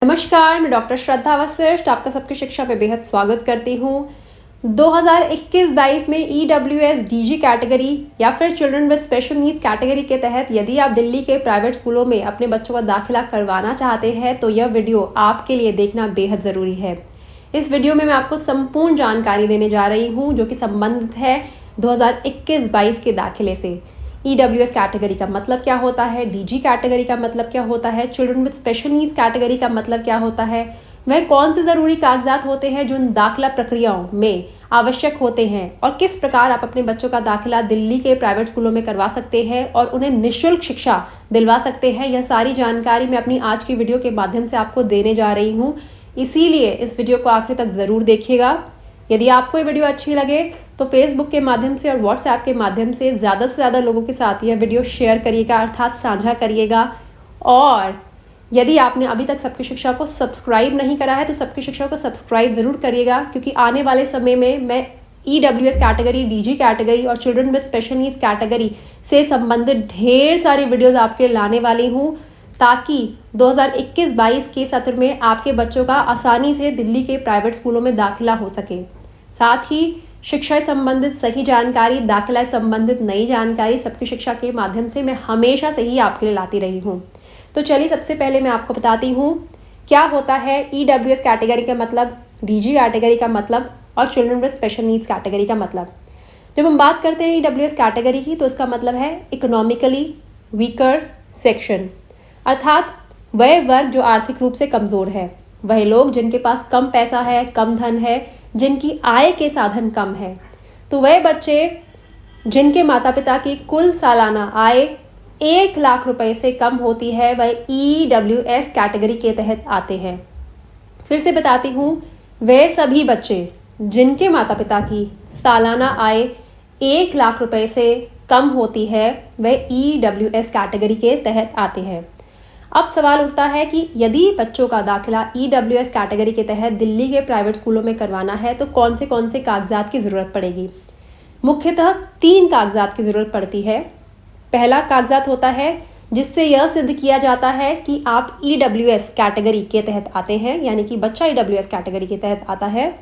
नमस्कार, मैं डॉक्टर श्रद्धा वशिष्ठ आपका सबकी शिक्षा पे बेहद स्वागत करती हूँ। 2021-22 में EWS DG कैटेगरी या फिर children with special needs category के तहत यदि आप दिल्ली के प्राइवेट स्कूलों में अपने बच्चों का दाखिला करवाना चाहते हैं तो यह वीडियो आपके लिए देखना बेहद ज़रूरी है। इस वीडियो में मैं आपको संपूर्ण जानकारी देने जा रही हूँ जो कि संबंधित है 2021-22 के दाखिले से। EWS कैटेगरी का मतलब क्या होता है, DG कैटेगरी का मतलब क्या होता है, children with special needs category का मतलब क्या होता है, वह कौन से ज़रूरी कागजात होते हैं जो इन दाखिला प्रक्रियाओं में आवश्यक होते हैं और किस प्रकार आप अपने बच्चों का दाखिला दिल्ली के प्राइवेट स्कूलों में करवा सकते हैं और उन्हें निःशुल्क शिक्षा दिलवा सकते हैं। यह सारी जानकारी मैं अपनी आज की वीडियो के माध्यम से आपको देने जा रही हूँ, इसीलिए इस वीडियो को आखिर तक ज़रूर देखिएगा। यदि आपको ये वीडियो अच्छी लगे तो फेसबुक के माध्यम से और व्हाट्सएप के माध्यम से ज़्यादा लोगों के साथ यह वीडियो शेयर करिएगा, अर्थात साझा करिएगा। और यदि आपने अभी तक सबकी शिक्षा को सब्सक्राइब नहीं करा है तो सबकी शिक्षा को सब्सक्राइब ज़रूर करिएगा, क्योंकि आने वाले समय में मैं EWS कैटेगरी, DG कैटेगरी और children with special needs category से संबंधित ढेर सारी वीडियोज़ आपके लाने वाली हूँ, ताकि 2021-22 के सत्र में आपके बच्चों का आसानी से दिल्ली के प्राइवेट स्कूलों में दाखिला हो सके। साथ ही शिक्षा से संबंधित सही जानकारी, दाखिला से संबंधित नई जानकारी सबकी शिक्षा के माध्यम से मैं हमेशा से ही आपके लिए लाती रही हूँ। तो चलिए सबसे पहले मैं आपको बताती हूँ क्या होता है EWS कैटेगरी का मतलब, DG कैटेगरी का मतलब और children with special needs category का मतलब। जब हम बात करते हैं EWS कैटेगरी की तो इसका मतलब है इकोनॉमिकली वीकर सेक्शन, अर्थात वह वर्ग जो आर्थिक रूप से कमज़ोर है, वह लोग जिनके पास कम पैसा है, कम धन है, जिनकी आय के साधन कम है। तो वह बच्चे जिनके माता पिता की कुल सालाना आय 1 लाख रुपए से कम होती है वह EWS कैटेगरी के तहत आते हैं। फिर से बताती हूँ, वह सभी बच्चे जिनके माता पिता की सालाना आय 1 लाख रुपए से कम होती है वह EWS कैटेगरी के तहत आते हैं। अब सवाल उठता है कि यदि बच्चों का दाखिला EWS कैटेगरी के तहत दिल्ली के प्राइवेट स्कूलों में करवाना है तो कौन से कागजात की ज़रूरत पड़ेगी। मुख्यतः 3 कागजात की ज़रूरत पड़ती है। पहला कागजात होता है जिससे यह सिद्ध किया जाता है कि आप EWS कैटेगरी के तहत आते हैं, यानी कि बच्चा EWS कैटेगरी के तहत आता है।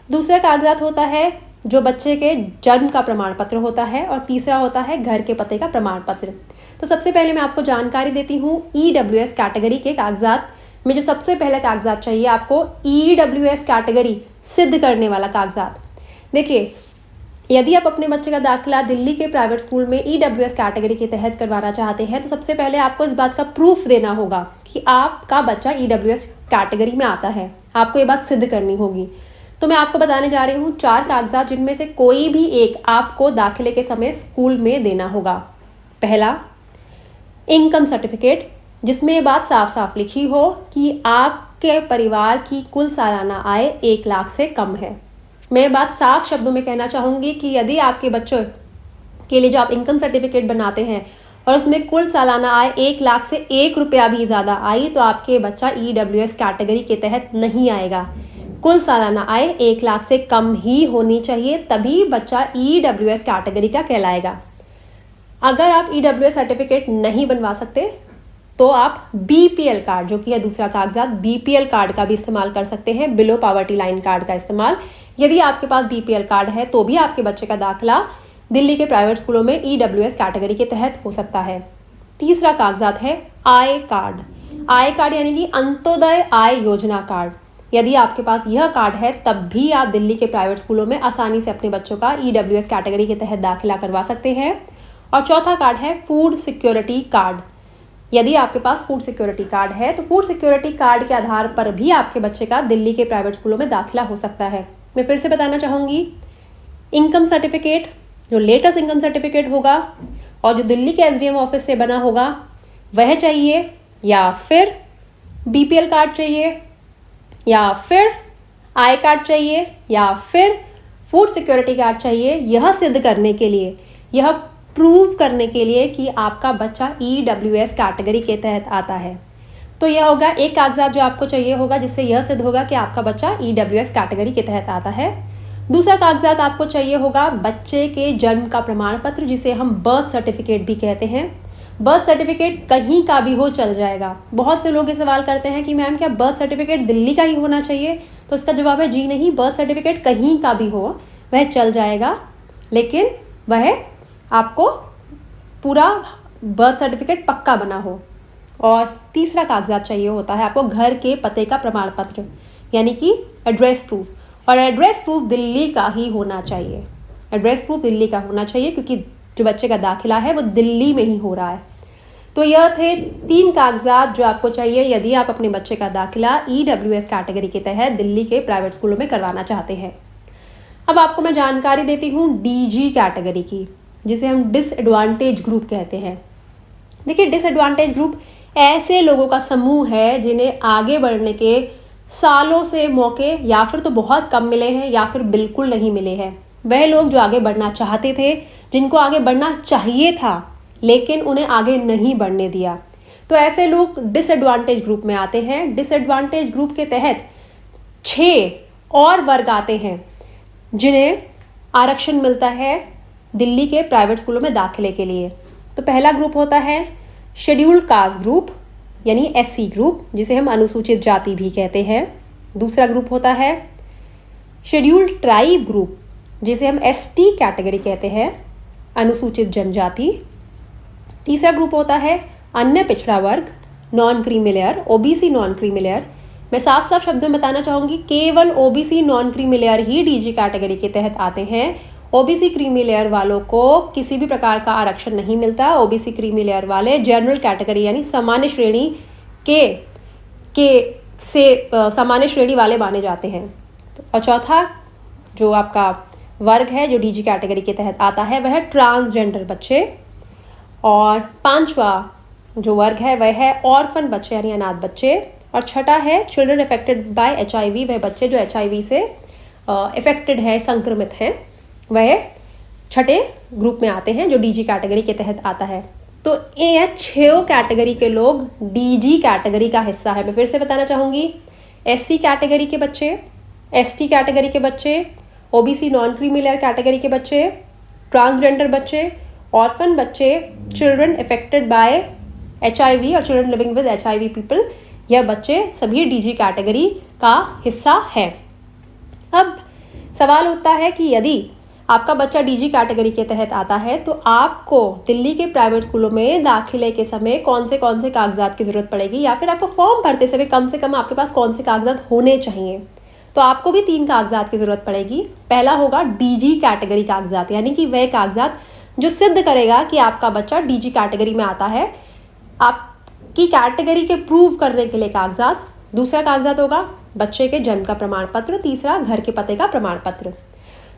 दूसरा कागजात होता है जो बच्चे के जन्म का प्रमाण पत्र होता है और तीसरा होता है घर के पते का प्रमाण पत्र। तो सबसे पहले मैं आपको जानकारी देती हूँ EWS कैटेगरी के कागजात में जो सबसे पहले कागजात चाहिए आपको, EWS कैटेगरी सिद्ध करने वाला कागजात। देखिए, यदि आप अपने बच्चे का दाखिला दिल्ली के प्राइवेट स्कूल में EWS कैटेगरी के तहत करवाना चाहते हैं तो सबसे पहले आपको इस बात का प्रूफ देना होगा कि आपका बच्चा EWS कैटेगरी में आता है। आपको ये बात सिद्ध करनी होगी। तो मैं आपको बताने जा रही हूँ 4 कागजात जिनमें से कोई भी एक आपको दाखिले के समय स्कूल में देना होगा। पहला, इनकम सर्टिफिकेट, जिसमें ये बात साफ साफ लिखी हो कि आपके परिवार की कुल सालाना आय 1 लाख से कम है। मैं बात साफ शब्दों में कहना चाहूँगी कि यदि आपके बच्चों के लिए जो आप इनकम सर्टिफिकेट बनाते हैं और उसमें कुल सालाना आय 1 लाख से 1 रुपया भी ज़्यादा आई तो आपके बच्चा EWS कैटेगरी के तहत नहीं आएगा। कुल सालाना आय 1 लाख से कम ही होनी चाहिए, तभी बच्चा EWS कैटेगरी का कहलाएगा। अगर आप EWS सर्टिफिकेट नहीं बनवा सकते तो आप BPL कार्ड, जो कि है दूसरा कागजात, BPL कार्ड का भी इस्तेमाल कर सकते हैं, बिलो पॉवर्टी लाइन कार्ड का इस्तेमाल। यदि आपके पास BPL कार्ड है तो भी आपके बच्चे का दाखिला दिल्ली के प्राइवेट स्कूलों में EWS कैटेगरी के तहत हो सकता है। तीसरा कागजात है आय कार्ड। आय कार्ड यानी कि अंत्योदय आय योजना कार्ड। यदि आपके पास यह कार्ड है तब भी आप दिल्ली के प्राइवेट स्कूलों में आसानी से अपने बच्चों का EWS कैटेगरी के तहत दाखिला करवा सकते हैं। और चौथा कार्ड है फूड सिक्योरिटी कार्ड। यदि आपके पास फूड सिक्योरिटी कार्ड है तो फूड सिक्योरिटी कार्ड के आधार पर भी आपके बच्चे का दिल्ली के प्राइवेट स्कूलों में दाखिला हो सकता है। मैं फिर से बताना चाहूँगी, इनकम सर्टिफिकेट, जो लेटेस्ट इनकम सर्टिफिकेट होगा और जो दिल्ली के SDM ऑफिस से बना होगा वह चाहिए, या फिर BPL कार्ड चाहिए, या फिर आय कार्ड चाहिए, या फिर फूड सिक्योरिटी कार्ड चाहिए। यह सिद्ध करने के लिए, यह प्रूव करने के लिए कि आपका बच्चा EWS कैटेगरी के तहत आता है। तो यह होगा एक कागजात जो आपको चाहिए होगा जिससे यह सिद्ध होगा कि आपका बच्चा EWS कैटेगरी के तहत आता है। दूसरा कागजात आपको चाहिए होगा बच्चे के जन्म का प्रमाण पत्र, जिसे हम बर्थ सर्टिफिकेट भी कहते हैं। बर्थ सर्टिफिकेट कहीं का भी हो चल जाएगा। बहुत से लोग ये सवाल करते हैं कि मैम क्या बर्थ सर्टिफिकेट दिल्ली का ही होना चाहिए? तो इसका जवाब है जी नहीं, बर्थ सर्टिफिकेट कहीं का भी हो वह चल जाएगा, लेकिन वह आपको पूरा बर्थ सर्टिफिकेट पक्का बना हो। और तीसरा कागजात चाहिए होता है आपको घर के पते का प्रमाण पत्र, यानी कि एड्रेस प्रूफ, और एड्रेस प्रूफ दिल्ली का ही होना चाहिए। एड्रेस प्रूफ दिल्ली का होना चाहिए क्योंकि जो बच्चे का दाखिला है वो दिल्ली में ही हो रहा है। तो यह थे 3 कागजात जो आपको चाहिए यदि आप अपने बच्चे का दाखिला EWS कैटेगरी के तहत दिल्ली के प्राइवेट स्कूलों में करवाना चाहते हैं। अब आपको मैं जानकारी देती हूँ DG कैटेगरी की, जिसे हम डिसएडवांटेज ग्रुप कहते हैं। देखिए, डिसएडवांटेज ग्रुप ऐसे लोगों का समूह है जिन्हें आगे बढ़ने के सालों से मौके या फिर तो बहुत कम मिले हैं या फिर बिल्कुल नहीं मिले हैं। वह लोग जो आगे बढ़ना चाहते थे, जिनको आगे बढ़ना चाहिए था लेकिन उन्हें आगे नहीं बढ़ने दिया, तो ऐसे लोग डिसएडवांटेज ग्रुप में आते हैं। डिसएडवांटेज ग्रुप के तहत 6 और वर्ग आते हैं जिन्हें आरक्षण मिलता है दिल्ली के प्राइवेट स्कूलों में दाखिले के लिए। तो पहला ग्रुप होता है शेड्यूल्ड कास्ट ग्रुप, यानी SC ग्रुप, जिसे हम अनुसूचित जाति भी कहते हैं। दूसरा ग्रुप होता है शेड्यूल्ड ट्राइब ग्रुप, जिसे हम ST कैटेगरी कहते हैं, अनुसूचित जनजाति। तीसरा ग्रुप होता है अन्य पिछड़ा वर्ग, non creamy layer, OBC non creamy layer. मैं साफ साफ शब्दों में बताना चाहूँगी, केवल OBC नॉन क्रीमी लेयर ही DG कैटेगरी के तहत आते हैं। OBC क्रीमी लेयर वालों को किसी भी प्रकार का आरक्षण नहीं मिलता। OBC क्रीमी लेयर वाले जनरल कैटेगरी यानी सामान्य श्रेणी से सामान्य श्रेणी वाले माने जाते हैं। और चौथा जो आपका वर्ग है जो DG कैटेगरी के तहत आता है वह है ट्रांसजेंडर बच्चे। और 5वां जो वर्ग है वह है ऑर्फन बच्चे यानी अनाथ बच्चे। और छठा है चिल्ड्रन अफेक्टेड बाय HIV, वह बच्चे जो HIV से अफेक्टेड है, संक्रमित हैं, वह छठे ग्रुप में आते हैं जो DG कैटेगरी के तहत आता है। तो ये 6 कैटेगरी के लोग DG कैटेगरी का हिस्सा है। मैं फिर से बताना चाहूँगी, SC कैटेगरी के बच्चे, ST कैटेगरी के बच्चे, OBC non creamy layer category के बच्चे, ट्रांसजेंडर बच्चे, ऑर्फन बच्चे, चिल्ड्रन अफेक्टेड बाय HIV और children living with HIV people, यह बच्चे सभी DG कैटेगरी का हिस्सा है। अब सवाल उठता है कि यदि आपका बच्चा DG कैटेगरी के तहत आता है तो आपको दिल्ली के प्राइवेट स्कूलों में दाखिले के समय कौन से कागजात की ज़रूरत पड़ेगी, या फिर आपको फॉर्म भरते समय कम से कम आपके पास कौन से कागजात होने चाहिए। तो आपको भी 3 कागजात की ज़रूरत पड़ेगी। पहला होगा DG कैटेगरी कागजात, यानी कि वह कागजात जो सिद्ध करेगा कि आपका बच्चा DG कैटेगरी में आता है, आपकी कैटेगरी के प्रूव करने के लिए कागजात। दूसरा कागजात होगा बच्चे के जन्म का प्रमाण पत्र। तीसरा घर के पते का प्रमाण पत्र।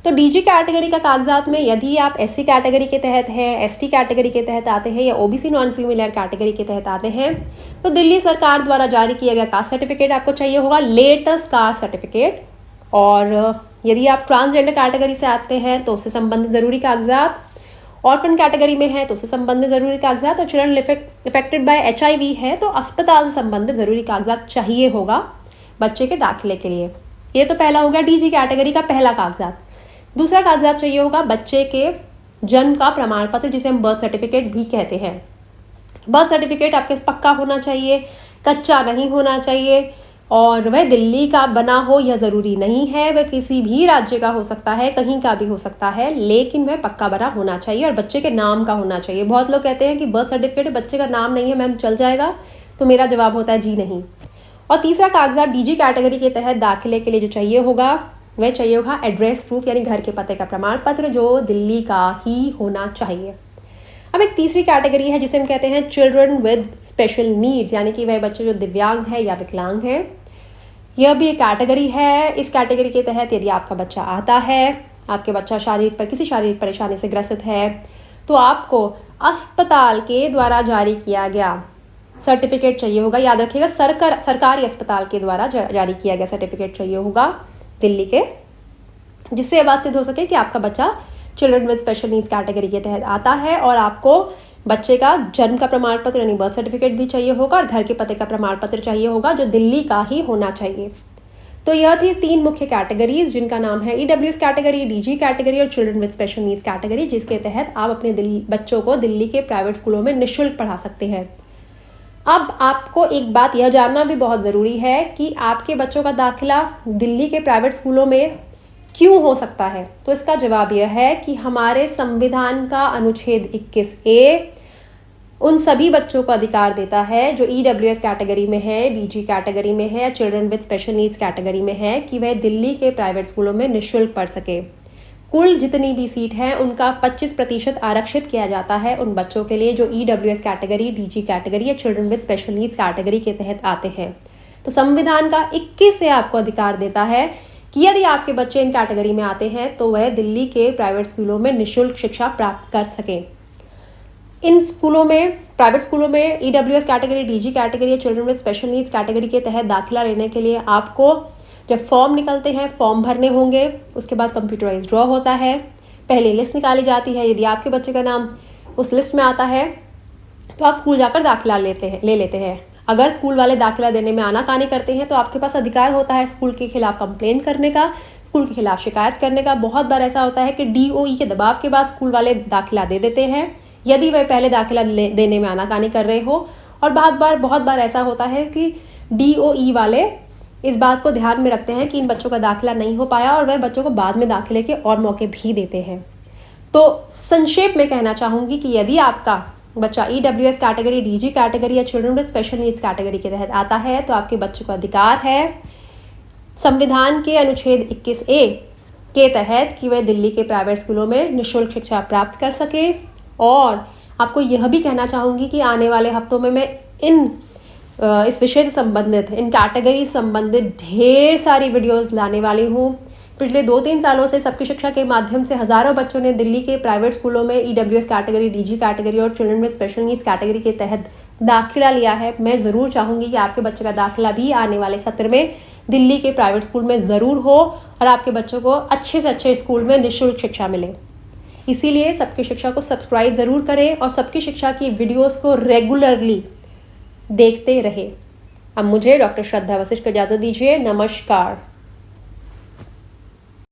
तो DG कैटेगरी का कागजात में यदि आप SC कैटेगरी के तहत हैं, ST कैटेगरी के तहत आते हैं या OBC non creamy layer category के तहत आते हैं, तो दिल्ली सरकार द्वारा जारी किया गया कास्ट सर्टिफिकेट आपको चाहिए होगा, लेटेस्ट कास्ट सर्टिफिकेट। और यदि आप ट्रांसजेंडर कैटेगरी से आते हैं तो उससे संबंधित ज़रूरी कागजात, ऑर्फन कैटेगरी में है तो उससे संबंधित ज़रूरी कागजात, और चिल्ड्रन अफेक्टेड बाय HIV है तो अस्पताल से संबंधित ज़रूरी कागजात चाहिए होगा बच्चे के दाखिले के लिए। ये तो पहला हो गया DG कैटेगरी का पहला कागजात। दूसरा कागजात चाहिए होगा बच्चे के जन्म का प्रमाण पत्र, जिसे हम बर्थ सर्टिफिकेट भी कहते हैं। बर्थ सर्टिफिकेट आपके पक्का होना चाहिए, कच्चा नहीं होना चाहिए, और वह दिल्ली का बना हो यह ज़रूरी नहीं है, वह किसी भी राज्य का हो सकता है, कहीं का भी हो सकता है, लेकिन वह पक्का बना होना चाहिए और बच्चे के नाम का होना चाहिए। बहुत लोग कहते हैं कि बर्थ सर्टिफिकेट में बच्चे का नाम नहीं है मैम, चल जाएगा? तो मेरा जवाब होता है जी नहीं। और तीसरा कागजात DG कैटेगरी के तहत दाखिले के लिए जो चाहिए होगा वह चाहिए होगा एड्रेस प्रूफ, यानी घर के पते का प्रमाण पत्र, जो दिल्ली का ही होना चाहिए। अब एक तीसरी कैटेगरी है जिसे हम कहते हैं चिल्ड्रन विद स्पेशल नीड्स, यानी कि वह बच्चे जो दिव्यांग है या विकलांग है। यह भी एक कैटेगरी है। इस कैटेगरी के तहत यदि आपका बच्चा आता है, आपके बच्चा किसी शारीरिक परेशानी से ग्रसित है, तो आपको अस्पताल के द्वारा जारी किया गया सर्टिफिकेट चाहिए होगा। याद रखिएगा, सरकारी अस्पताल के द्वारा जारी किया गया सर्टिफिकेट चाहिए होगा दिल्ली के, जिससे ये बात सिद्ध हो सके कि आपका बच्चा children with special needs category के तहत आता है। और आपको बच्चे का जन्म का प्रमाण पत्र यानी बर्थ सर्टिफिकेट भी चाहिए होगा और घर के पते का प्रमाण पत्र चाहिए होगा, जो दिल्ली का ही होना चाहिए। तो यह थी 3 मुख्य कैटेगरीज जिनका नाम है EWS कैटेगरी, DG कैटेगरी और children with special needs category, जिसके तहत आप अपने बच्चों को दिल्ली के प्राइवेट स्कूलों में निःशुल्क पढ़ा सकते हैं। अब आपको एक बात यह जानना भी बहुत ज़रूरी है कि आपके बच्चों का दाखिला दिल्ली के प्राइवेट स्कूलों में क्यों हो सकता है। तो इसका जवाब यह है कि हमारे संविधान का अनुच्छेद 21A उन सभी बच्चों को अधिकार देता है जो EWS कैटेगरी में है, DG कैटेगरी में है या children with special needs category में है कि वह दिल्ली के प्राइवेट स्कूलों में निःशुल्क पढ़ सके। कुल जितनी भी सीट हैं उनका 25% आरक्षित किया जाता है उन बच्चों के लिए जो EWS कैटेगरी, DG कैटेगरी या children with special needs category के तहत आते हैं। तो संविधान का 21 से आपको अधिकार देता है कि यदि आपके बच्चे इन कैटेगरी में आते हैं तो वह दिल्ली के प्राइवेट स्कूलों में निःशुल्क शिक्षा प्राप्त कर सकें। इन स्कूलों में, प्राइवेट स्कूलों में EWS कैटेगरी, DG कैटेगरी या children with special needs category के तहत दाखिला लेने के लिए आपको जब फॉर्म निकलते हैं, फॉर्म भरने होंगे, उसके बाद कंप्यूटराइज ड्रॉ होता है, पहले लिस्ट निकाली जाती है। यदि आपके बच्चे का नाम उस लिस्ट में आता है तो आप स्कूल जाकर दाखिला ले लेते हैं। अगर स्कूल वाले दाखिला देने में आनाकानी करते हैं तो आपके पास अधिकार होता है स्कूल के खिलाफ कंप्लेंट करने का, स्कूल के खिलाफ शिकायत करने का। बहुत बार ऐसा होता है कि DOE के दबाव के बाद स्कूल वाले दाखिला दे देते हैं यदि वह पहले दाखिला देने में आनाकानी कर रहे हो, और बहुत बार ऐसा होता है कि DOE वाले इस बात को ध्यान में रखते हैं कि इन बच्चों का दाखिला नहीं हो पाया और वह बच्चों को बाद में दाखिले के और मौके भी देते हैं। तो संक्षेप में कहना चाहूँगी कि यदि आपका बच्चा EWS कैटेगरी, DG कैटेगरी या children with special needs category के तहत आता है तो आपके बच्चे को अधिकार है संविधान के अनुच्छेद 21A के तहत कि वह दिल्ली के प्राइवेट स्कूलों में निःशुल्क शिक्षा प्राप्त कर सके। और आपको यह भी कहना चाहूँगी कि आने वाले हफ्तों में मैं इस विषय से संबंधित, इन कैटेगरी संबंधित ढेर सारी वीडियोस लाने वाली हूँ। पिछले 2-3 सालों से सबकी शिक्षा के माध्यम से हज़ारों बच्चों ने दिल्ली के प्राइवेट स्कूलों में EWS कैटेगरी, DG कैटेगरी और children with special needs category के तहत दाखिला लिया है। मैं ज़रूर चाहूँगी कि आपके बच्चे का दाखिला भी आने वाले सत्र में दिल्ली के प्राइवेट स्कूल में ज़रूर हो और आपके बच्चों को अच्छे से अच्छे स्कूल में निःशुल्क शिक्षा मिले। इसीलिए सबकी शिक्षा को सब्सक्राइब ज़रूर करें और सबकी शिक्षा की वीडियोस को रेगुलरली देखते रहें। अब मुझे डॉक्टर श्रद्धा वशिष्ठ को इजाज़त दीजिए। नमस्कार।